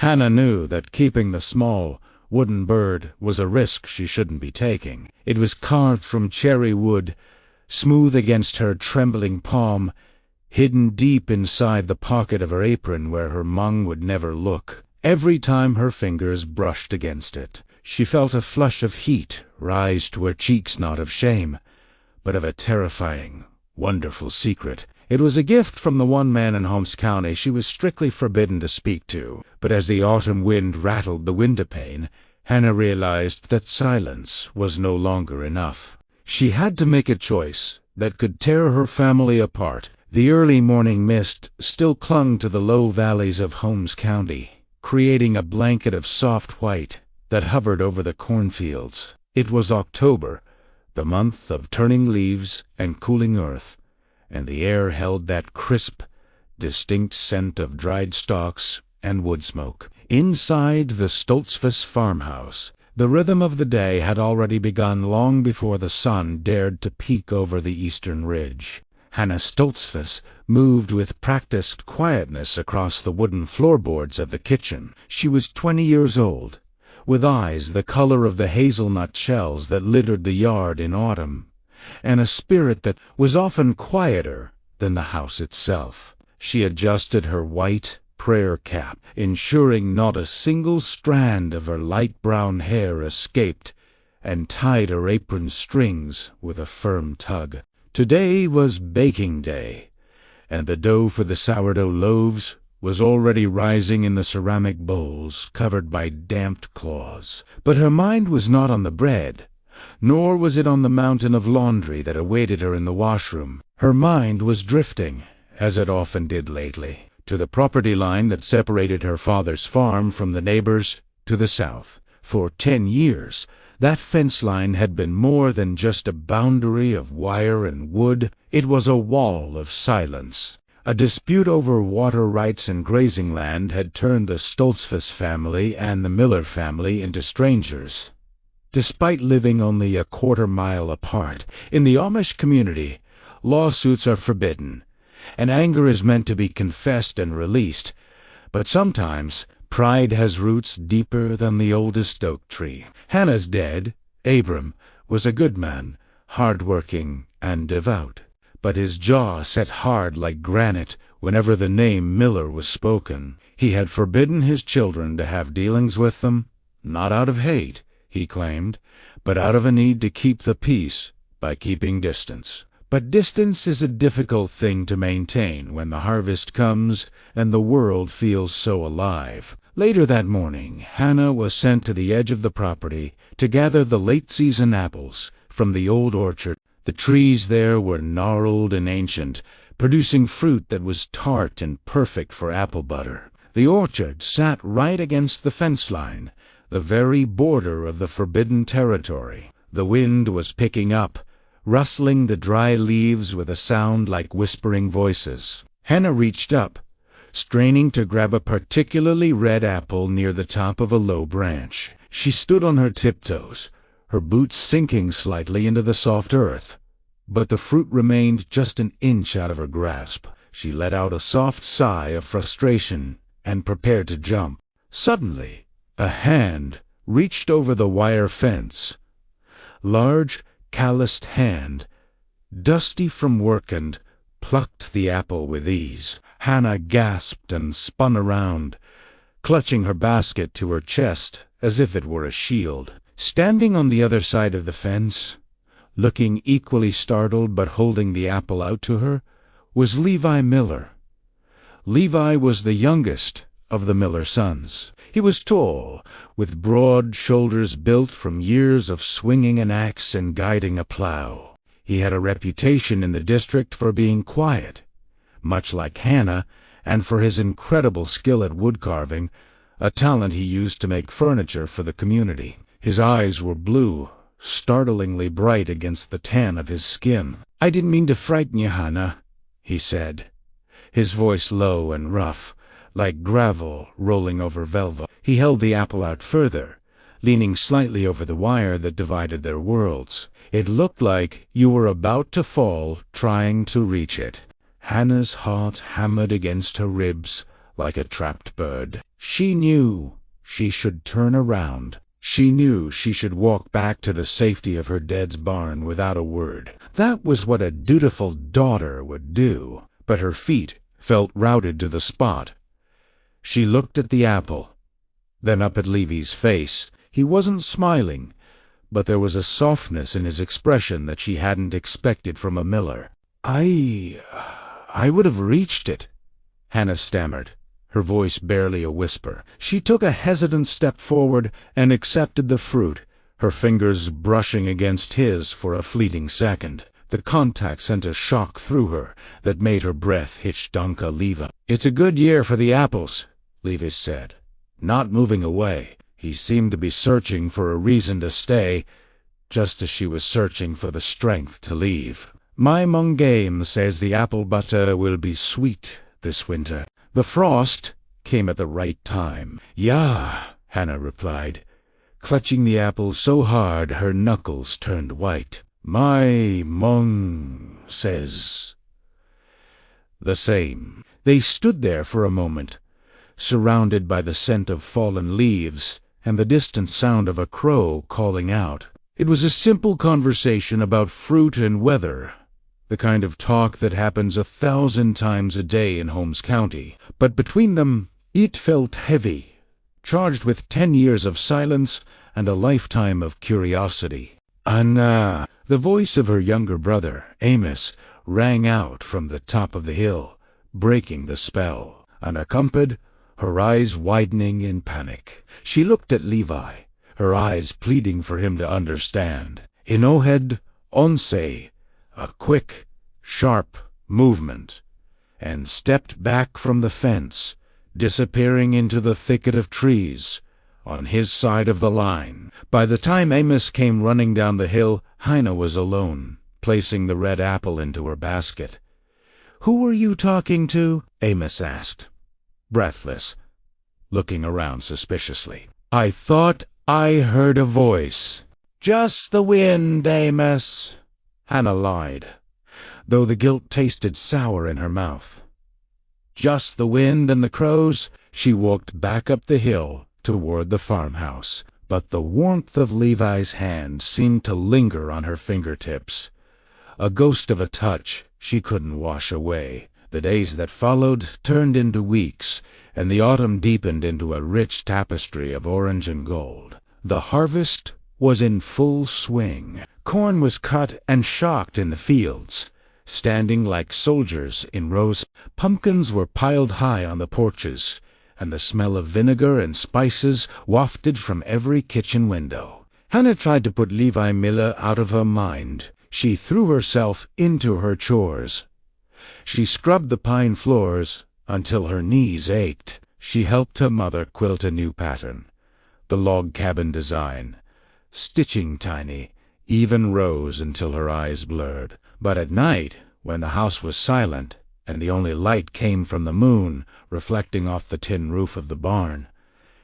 Hannah knew that keeping the small, wooden bird was a risk she shouldn't be taking. It was carved from cherry wood, smooth against her trembling palm, hidden deep inside the pocket of her apron where her mung would never look. Every time her fingers brushed against it, she felt a flush of heat rise to her cheeks, not of shame, but of a terrifying, wonderful secret. It was a gift from the one man in Holmes County she was strictly forbidden to speak to, but as the autumn wind rattled the windowpane, Hannah realized that silence was no longer enough. She had to make a choice that could tear her family apart. The early morning mist still clung to the low valleys of Holmes County, creating a blanket of soft white that hovered over the cornfields. It was October, the month of turning leaves and cooling earth, and the air held that crisp, distinct scent of dried stalks and wood smoke. Inside the Stoltzfus farmhouse, the rhythm of the day had already begun long before the sun dared to peek over the eastern ridge. Hannah Stoltzfus moved with practiced quietness across the wooden floorboards of the kitchen. She was 20 years old, with eyes the color of the hazelnut shells that littered the yard in autumn, and a spirit that was often quieter than the house itself. She adjusted her white prayer cap, ensuring not a single strand of her light brown hair escaped, and tied her apron strings with a firm tug. Today was baking day, and the dough for the sourdough loaves was already rising in the ceramic bowls covered by damped claws. But her mind was not on the bread, nor was it on the mountain of laundry that awaited her in the washroom. Her mind was drifting, as it often did lately, to the property line that separated her father's farm from the neighbors to the south. For 10 years, that fence line had been more than just a boundary of wire and wood. It was a wall of silence. A dispute over water rights and grazing land had turned the Stoltzfus family and the Miller family into strangers. Despite living only a quarter-mile apart, in the Amish community, lawsuits are forbidden, and anger is meant to be confessed and released. But sometimes pride has roots deeper than the oldest oak tree. Hannah's dad, Abram, was a good man, hard-working and devout, but his jaw set hard like granite whenever the name Miller was spoken. He had forbidden his children to have dealings with them, not out of hate, he claimed, but out of a need to keep the peace by keeping distance. But distance is a difficult thing to maintain when the harvest comes and the world feels so alive. Later that morning, Hannah was sent to the edge of the property to gather the late-season apples from the old orchard. The trees there were gnarled and ancient, producing fruit that was tart and perfect for apple butter. The orchard sat right against the fence line, the very border of the forbidden territory. The wind was picking up, rustling the dry leaves with a sound like whispering voices. Hannah reached up, straining to grab a particularly red apple near the top of a low branch. She stood on her tiptoes, her boots sinking slightly into the soft earth, but the fruit remained just an inch out of her grasp. She let out a soft sigh of frustration and prepared to jump. Suddenly, a hand reached over the wire fence. Large, calloused hand, dusty from work, and plucked the apple with ease. Hannah gasped and spun around, clutching her basket to her chest as if it were a shield. Standing on the other side of the fence, looking equally startled but holding the apple out to her, was Levi Miller. Levi was the youngest of the Miller sons. He was tall, with broad shoulders built from years of swinging an axe and guiding a plow. He had a reputation in the district for being quiet, much like Hannah, and for his incredible skill at woodcarving, a talent he used to make furniture for the community. His eyes were blue, startlingly bright against the tan of his skin. "I didn't mean to frighten you, Hannah," he said, his voice low and rough, like gravel rolling over velvet. He held the apple out further, leaning slightly over the wire that divided their worlds. "It looked like you were about to fall trying to reach it." Hannah's heart hammered against her ribs like a trapped bird. She knew she should turn around. She knew she should walk back to the safety of her dad's barn without a word. That was what a dutiful daughter would do. But her feet felt routed to the spot. She looked at the apple, then up at Levy's face. He wasn't smiling, but there was a softness in his expression that she hadn't expected from a miller. I would have reached it," Hannah stammered, her voice barely a whisper. She took a hesitant step forward and accepted the fruit, her fingers brushing against his for a fleeting second. The contact sent a shock through her that made her breath hitch Danka Leva. "It's a good year for the apples," Leva said, not moving away. He seemed to be searching for a reason to stay, just as she was searching for the strength to leave. "My mungame says the apple butter will be sweet this winter." The frost came at the right time. "Yeah," Hannah replied, clutching the apple so hard her knuckles turned white. "My mung says the same." They stood there for a moment, surrounded by the scent of fallen leaves and the distant sound of a crow calling out. It was a simple conversation about fruit and weather, the kind of talk that happens 1,000 times a day in Holmes County. But between them, it felt heavy, charged with 10 years of silence and a lifetime of curiosity. "Anna!" The voice of her younger brother, Amish, rang out from the top of the hill, breaking the spell. Unaccompanied, her eyes widening in panic. She looked at Levi, her eyes pleading for him to understand. Inohed onse, a quick, sharp movement, and stepped back from the fence, disappearing into the thicket of trees on his side of the line. By the time Amos came running down the hill, Hannah was alone, placing the red apple into her basket. "Who were you talking to?" Amos asked, breathless, looking around suspiciously. "I thought I heard a voice." "Just the wind, Amos," Hannah lied, though the guilt tasted sour in her mouth. Just the wind and the crows. She walked back up the hill toward the farmhouse, but the warmth of Levi's hand seemed to linger on her fingertips, a ghost of a touch she couldn't wash away. The days that followed turned into weeks, and the autumn deepened into a rich tapestry of orange and gold. The harvest was in full swing. Corn was cut and shocked in the fields, standing like soldiers in rows. Pumpkins were piled high on the porches, and the smell of vinegar and spices wafted from every kitchen window. Hannah tried to put Levi Miller out of her mind. She threw herself into her chores. She scrubbed the pine floors until her knees ached. She helped her mother quilt a new pattern, the log cabin design, stitching tiny, even rows until her eyes blurred. But at night, when the house was silent, and the only light came from the moon reflecting off the tin roof of the barn,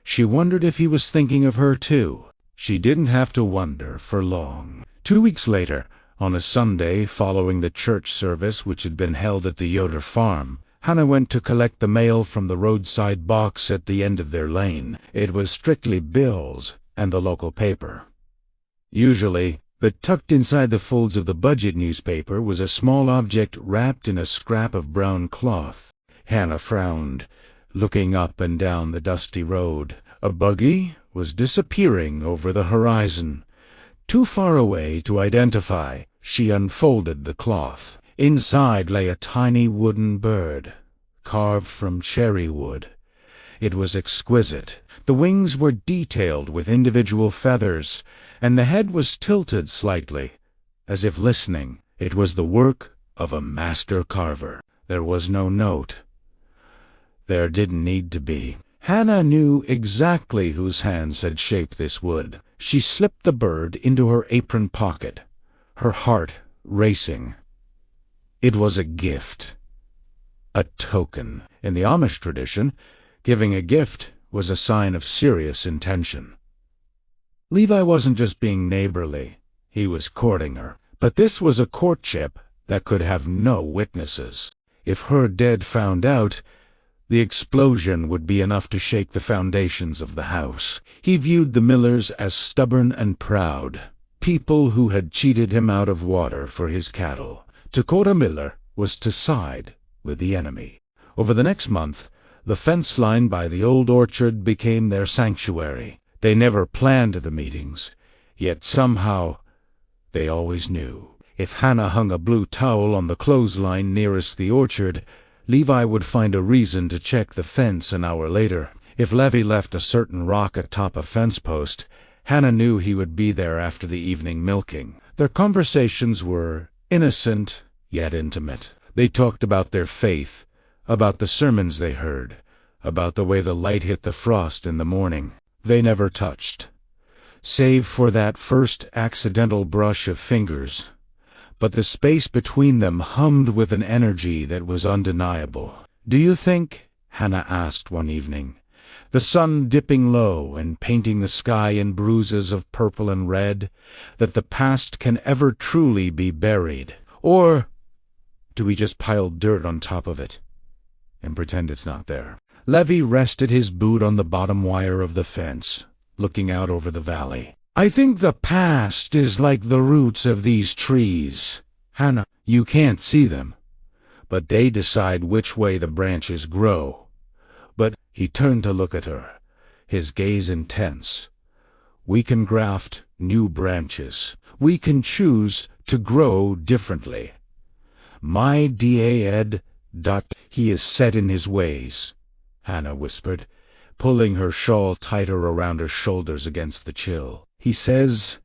she wondered if he was thinking of her too. She didn't have to wonder for long. 2 weeks later, on a Sunday following the church service which had been held at the Yoder farm, Hannah went to collect the mail from the roadside box at the end of their lane. It was strictly bills and the local paper. Usually, but tucked inside the folds of the budget newspaper was a small object wrapped in a scrap of brown cloth. Hannah frowned, looking up and down the dusty road. A buggy was disappearing over the horizon. Too far away to identify, she unfolded the cloth. Inside lay a tiny wooden bird, carved from cherry wood. It was exquisite. The wings were detailed with individual feathers, and the head was tilted slightly, as if listening. It was the work of a master carver. There was no note. There didn't need to be. Hannah knew exactly whose hands had shaped this wood. She slipped the bird into her apron pocket, her heart racing. It was a gift, a token. In the Amish tradition, giving a gift was a sign of serious intention. Levi wasn't just being neighborly, he was courting her. But this was a courtship that could have no witnesses. If her dad found out, The explosion would be enough to shake the foundations of the house. He viewed the Millers as stubborn and proud, people who had cheated him out of water for his cattle. To court a Miller was to side with the enemy. Over the next month, the fence line by the old orchard became their sanctuary. They never planned the meetings, yet somehow they always knew. If Hannah hung a blue towel on the clothesline nearest the orchard, Levi would find a reason to check the fence an hour later. If Levi left a certain rock atop a fence post, Hannah knew he would be there after the evening milking. Their conversations were innocent yet intimate. They talked about their faith, about the sermons they heard, about the way the light hit the frost in the morning. They never touched, save for that first accidental brush of fingers. But the space between them hummed with an energy that was undeniable. "Do you think," Hannah asked one evening, the sun dipping low and painting the sky in bruises of purple and red, "that the past can ever truly be buried? Or do we just pile dirt on top of it and pretend it's not there?" Levi rested his boot on the bottom wire of the fence, looking out over the valley. "I think the past is like the roots of these trees, Hannah. You can't see them, but they decide which way the branches grow." But he turned to look at her, his gaze intense. "We can graft new branches. We can choose to grow differently. My dad. He is set in his ways," Hannah whispered, pulling her shawl tighter around her shoulders against the chill. "He says,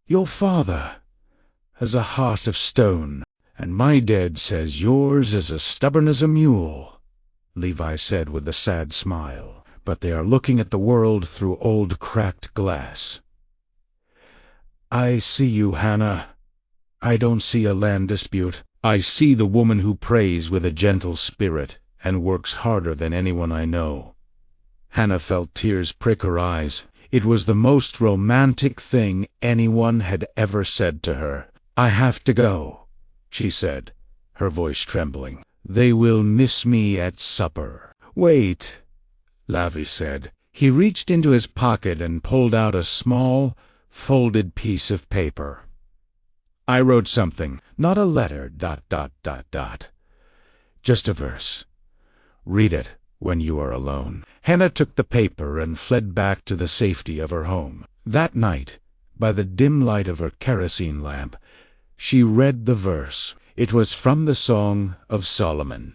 your father has a heart of stone, and my dad says yours is as stubborn as a mule," Levi said with a sad smile. "But they are looking at the world through old cracked glass." "I see you, Hannah. I don't see a land dispute. I see the woman who prays with a gentle spirit and works harder than anyone I know." Hannah felt tears prick her eyes. It was the most romantic thing anyone had ever said to her. "I have to go," she said, her voice trembling. "They will miss me at supper." "Wait," Levi said. He reached into his pocket and pulled out a small, folded piece of paper. "I wrote something, not a letter, ... Just a verse. Read it when you are alone." Hannah took the paper and fled back to the safety of her home. That night, by the dim light of her kerosene lamp, she read the verse. It was from the Song of Solomon.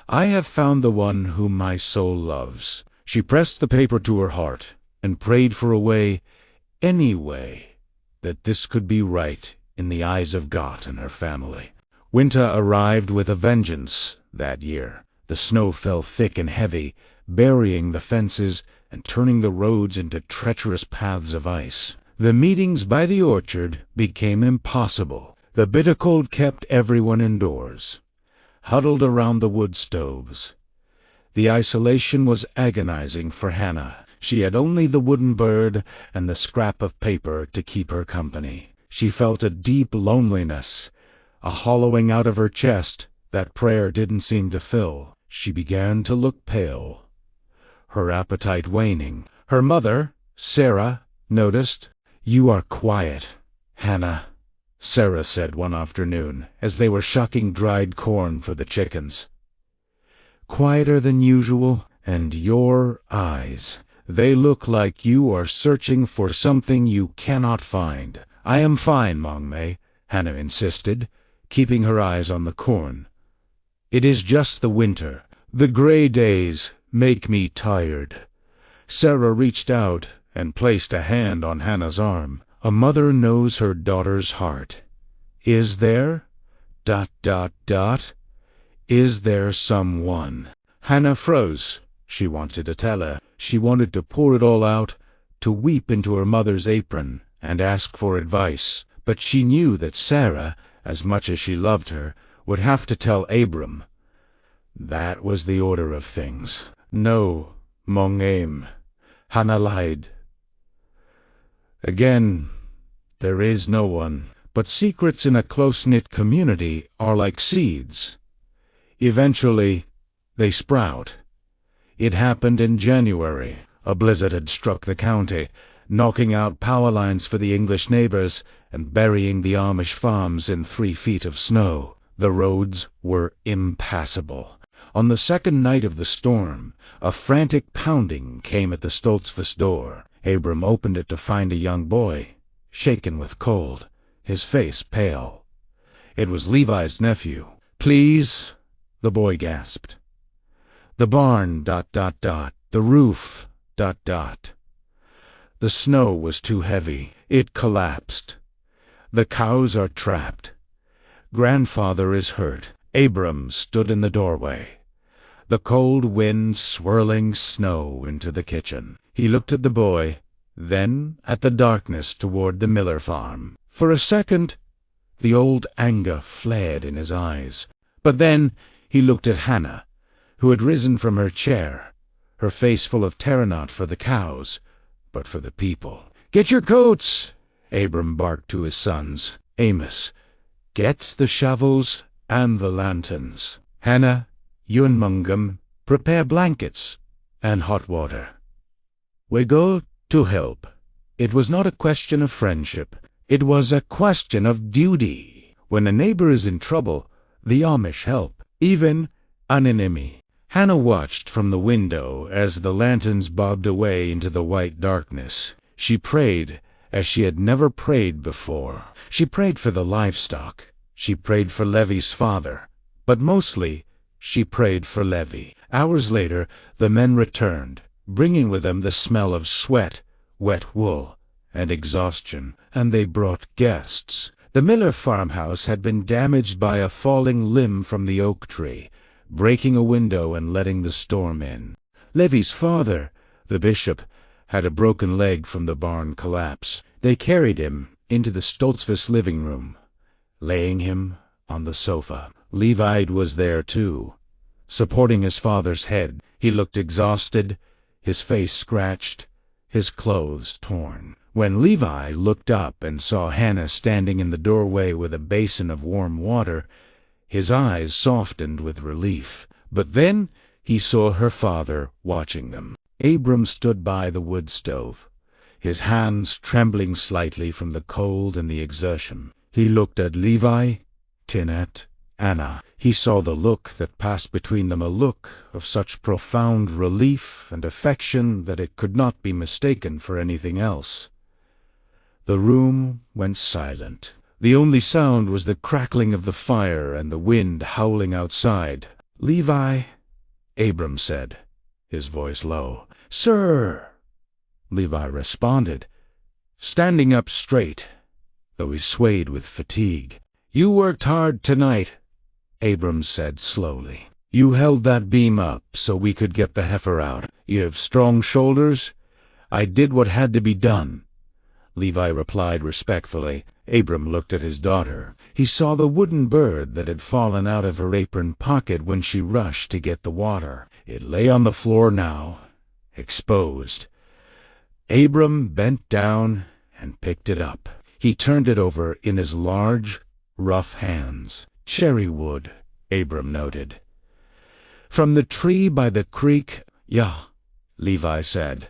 "I have found the one whom my soul loves." She pressed the paper to her heart and prayed for a way, any way, that this could be right in the eyes of God and her family. Winter arrived with a vengeance that year. The snow fell thick and heavy, burying the fences and turning the roads into treacherous paths of ice. The meetings by the orchard became impossible. The bitter cold kept everyone indoors, huddled around the wood stoves. The isolation was agonizing for Hannah. She had only the wooden bird and the scrap of paper to keep her company. She felt a deep loneliness, a hollowing out of her chest that prayer didn't seem to fill. She began to look pale, her appetite waning. Her mother, Sarah, noticed. "You are quiet, Hannah," Sarah said one afternoon as they were shucking dried corn for the chickens. "Quieter than usual, and your eyes, they look like you are searching for something you cannot find." "I am fine, Mongmei," Hannah insisted, keeping her eyes on the corn. "It is just the winter. The gray days make me tired." Sarah reached out and placed a hand on Hannah's arm. "A mother knows her daughter's heart. Is there... Is there someone?" Hannah froze. She wanted to tell her. She wanted to pour it all out, to weep into her mother's apron and ask for advice. But she knew that Sarah, as much as she loved her, would have to tell Abram. That was the order of things. "No, Mong'aim," Hannah lied. "Again, there is no one. But secrets in a close-knit community are like seeds. Eventually, they sprout. It happened in January. A blizzard had struck the county, knocking out power lines for the English neighbors and burying the Amish farms in 3 feet of snow. The roads were impassable. On the second night of the storm, a frantic pounding came at the Stoltzfus door. Abram opened it to find a young boy, shaken with cold, his face pale. It was Levi's nephew. "Please," the boy gasped. "The barn, ... the roof, ... The snow was too heavy. It collapsed. The cows are trapped. Grandfather is hurt." Abram stood in the doorway, the cold wind swirling snow into the kitchen. He looked at the boy, then at the darkness toward the Miller farm. For a second, the old anger flared in his eyes. But then he looked at Hannah, who had risen from her chair, her face full of terror not for the cows, but for the people. "Get your coats!" Abram barked to his sons. "Amos, get the shovels and the lanterns. Hannah, you and Mungum, prepare blankets and hot water. We go to help." It was not a question of friendship. It was a question of duty. When a neighbor is in trouble, the Amish help, even an enemy. Hannah watched from the window as the lanterns bobbed away into the white darkness. She prayed as she had never prayed before. She prayed for the livestock. She prayed for Levi's father. But mostly, she prayed for Levi. Hours later, the men returned, bringing with them the smell of sweat, wet wool, and exhaustion, and they brought guests. The Miller farmhouse had been damaged by a falling limb from the oak tree, breaking a window and letting the storm in. Levi's father, the bishop, had a broken leg from the barn collapse. They carried him into the Stoltzfus living room, laying him on the sofa. Levi was there too, supporting his father's head. He looked exhausted, his face scratched, his clothes torn. When Levi looked up and saw Hannah standing in the doorway with a basin of warm water, his eyes softened with relief. But then he saw her father watching them. Abram stood by the wood stove, his hands trembling slightly from the cold and the exertion. He looked at Levi, Tinette, Anna. He saw the look that passed between them, a look of such profound relief and affection that it could not be mistaken for anything else. The room went silent. The only sound was the crackling of the fire and the wind howling outside. "Levi," Abram said, his voice low. "Sir," Levi responded, standing up straight, though he swayed with fatigue. "You worked hard tonight," Abram said slowly. "You held that beam up so we could get the heifer out. You have strong shoulders. I did what had to be done," Levi replied respectfully. Abram looked at his daughter. He saw the wooden bird that had fallen out of her apron pocket when she rushed to get the water. It lay on the floor now, exposed. Abram bent down and picked it up. He turned it over in his large, rough hands. "Cherry wood," Abram noted. "From the tree by the creek." "Yeah," Levi said,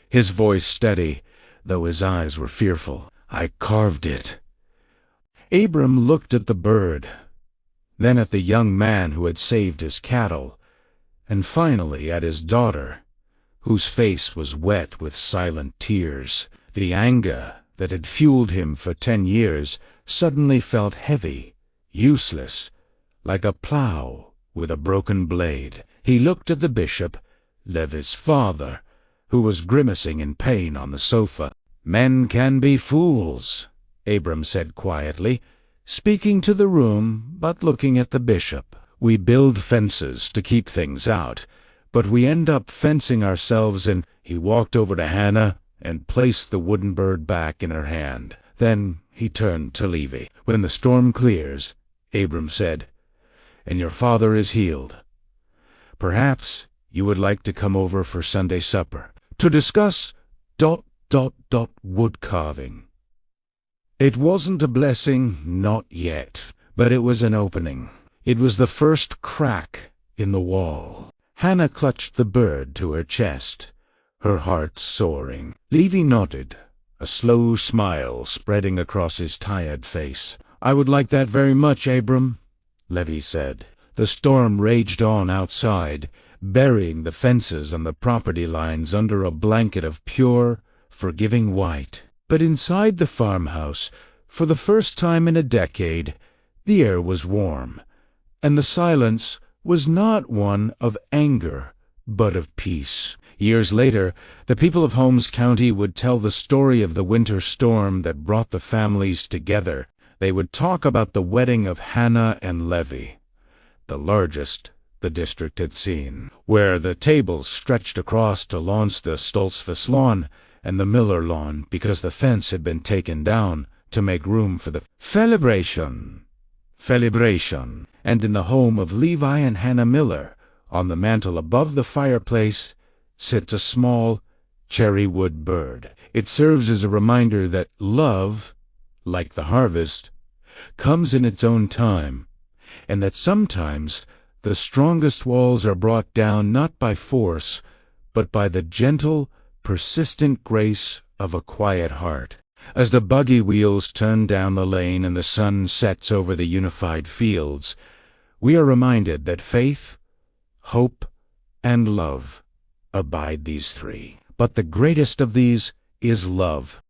his voice steady, though his eyes were fearful. "I carved it." Abram looked at the bird, then at the young man who had saved his cattle, and finally at his daughter, whose face was wet with silent tears. The anger that had fueled him for 10 years suddenly felt heavy, useless, like a plow with a broken blade. He looked at the bishop, Levi's father, who was grimacing in pain on the sofa. "Men can be fools," Abram said quietly, speaking to the room but looking at the bishop. "We build fences to keep things out, but we end up fencing ourselves in." He walked over to Hannah and placed the wooden bird back in her hand. Then he turned to Levi. "When the storm clears," Abram said, "and your father is healed, perhaps you would like to come over for Sunday supper to discuss ... wood carving." It wasn't a blessing, not yet, but it was an opening. It was the first crack in the wall. Hannah clutched the bird to her chest, her heart soaring. Levi nodded, a slow smile spreading across his tired face. "I would like that very much, Abram," Levi said. The storm raged on outside, burying the fences and the property lines under a blanket of pure, forgiving white. But inside the farmhouse, for the first time in a decade, the air was warm, and the silence was not one of anger, but of peace. Years later, the people of Holmes County would tell the story of the winter storm that brought the families together. They would talk about the wedding of Hannah and Levi, the largest the district had seen, where the tables stretched across to launch the Stoltzfus lawn and the Miller lawn because the fence had been taken down to make room for the celebration. And in the home of Levi and Hannah Miller, on the mantel above the fireplace, sits a small cherry-wood bird. It serves as a reminder that love, like the harvest, comes in its own time, and that sometimes the strongest walls are brought down not by force, but by the gentle, persistent grace of a quiet heart. As the buggy wheels turn down the lane and the sun sets over the unified fields, we are reminded that faith, hope, and love abide these three. But the greatest of these is love.